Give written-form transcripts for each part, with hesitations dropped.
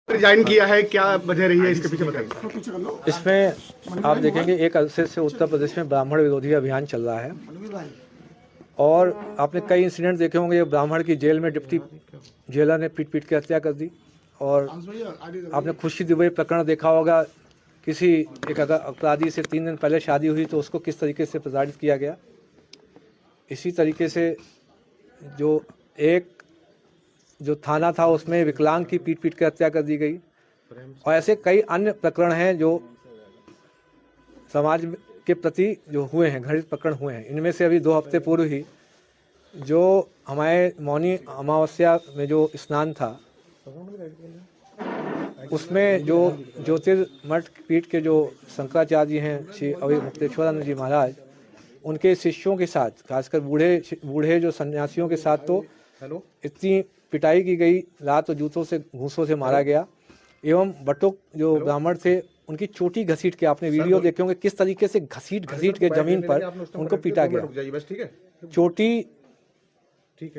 Resign किया है, क्या वजह रही है इसके पीछे बताइए। इसमें आप देखेंगे एक अरसे से उत्तर प्रदेश में ब्राह्मण विरोधी अभियान चल रहा है और आपने कई इंसिडेंट देखे होंगे। ब्राह्मण की जेल में डिप्टी जेलर ने पीट के हत्या कर दी। और आपने खुशी दुबे प्रकरण देखा होगा, किसी एक अगर अपराधी से 3 दिन पहले शादी हुई तो उसको किस तरीके से प्रताड़ित किया गया। इसी तरीके से जो थाना था उसमें विकलांग की पीट के हत्या कर दी गई। और ऐसे कई अन्य प्रकरण हैं जो समाज के प्रति जो हुए हैं, घटित प्रकरण हुए हैं। इनमें से अभी 2 हफ्ते पूर्व ही जो हमारे मौनी अमावस्या में जो स्नान था, उसमें जो ज्योतिर्मठ पीठ के जो शंकराचार्य जी हैं, श्री अभी मुक्तेश्वरानंद जी महाराज, उनके शिष्यों के साथ, खासकर बूढ़े जो सन्यासियों के साथ तो इतनी पिटाई की गई, लात और जूतों से घूंसों से मारा गया। एवं बटुक जो ब्राह्मण थे उनकी चोटी घसीट के, आपने वीडियो देखे होंगे किस तरीके से घसीट के जमीन पर उनको पीटा गया। चोटी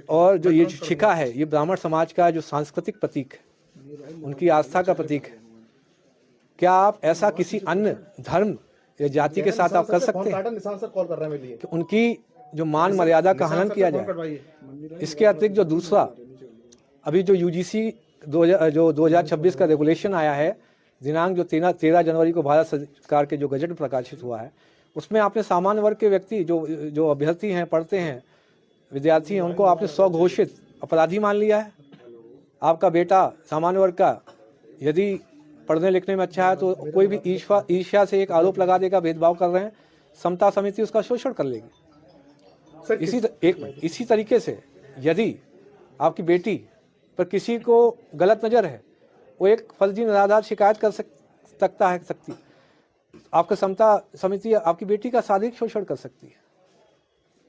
और जो ये शिखा है, ये ब्राह्मण समाज का जो सांस्कृतिक प्रतीक है, उनकी आस्था का प्रतीक है। क्या आप ऐसा किसी अन्य धर्म या जाति के साथ आप कर सकते हैं कि उनकी जो मान मर्यादा का हनन किया जाए? इसके अतिरिक्त जो दूसरा अभी जो यूजीसी 2026 का रेगुलेशन आया है, दिनांक जो 13 जनवरी को भारत सरकार के जो गजट प्रकाशित हुआ है, उसमें आपने सामान्य वर्ग के व्यक्ति जो अभ्यर्थी हैं, पढ़ते हैं, विद्यार्थी हैं, उनको आपने स्वघोषित अपराधी मान लिया है। आपका बेटा सामान्य वर्ग का यदि पढ़ने लिखने में अच्छा है तो कोई भी ईर्ष्या से एक आरोप लगा देगा, भेदभाव कर रहे हैं, समता समिति उसका शोषण कर लेगी। इसी तरीके से यदि आपकी बेटी पर किसी को गलत नज़र है, वो एक फर्जी निराधार शिकायत कर सकती है। आपका समता समिति आपकी बेटी का शारीरिक शोषण कर सकती है।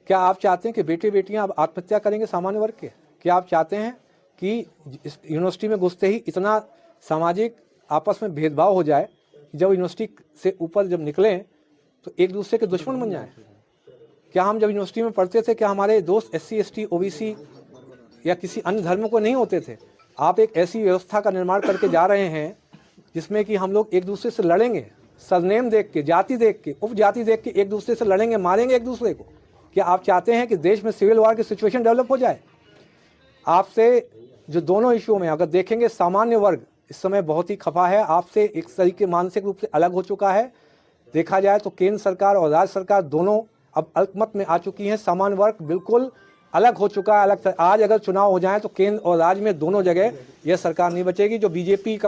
क्या आप चाहते हैं कि बेटे बेटियां अब आत्महत्या करेंगे सामान्य वर्ग के? क्या आप चाहते हैं कि इस यूनिवर्सिटी में घुसते ही इतना सामाजिक आपस में भेदभाव हो जाए कि जब यूनिवर्सिटी से ऊपर जब निकलें तो एक दूसरे के दुश्मन बन जाएं? क्या हम जब यूनिवर्सिटी में पढ़ते थे, क्या हमारे दोस्त SC ST OBC या किसी अन्य धर्म को नहीं होते थे? आप एक ऐसी व्यवस्था का निर्माण करके जा रहे हैं जिसमें कि हम लोग एक दूसरे से लड़ेंगे, सरनेम देख के, जाति देख के, उपजाति देख के एक दूसरे से लड़ेंगे, मारेंगे एक दूसरे को। क्या आप चाहते हैं कि देश में सिविल वॉर की सिचुएशन डेवलप हो जाए? आपसे जो दोनों इश्यूओं में अगर देखेंगे, सामान्य वर्ग इस समय बहुत ही खफा है, आपसे एक तरीके मानसिक रूप से अलग हो चुका है। देखा जाए तो केंद्र सरकार और राज्य सरकार दोनों अब अल्पमत में आ चुकी हैं। सामान्य वर्ग बिल्कुल अलग हो चुका है। आज अगर चुनाव हो जाए तो केंद्र और राज्य में दोनों जगह यह सरकार नहीं बचेगी। जो बीजेपी का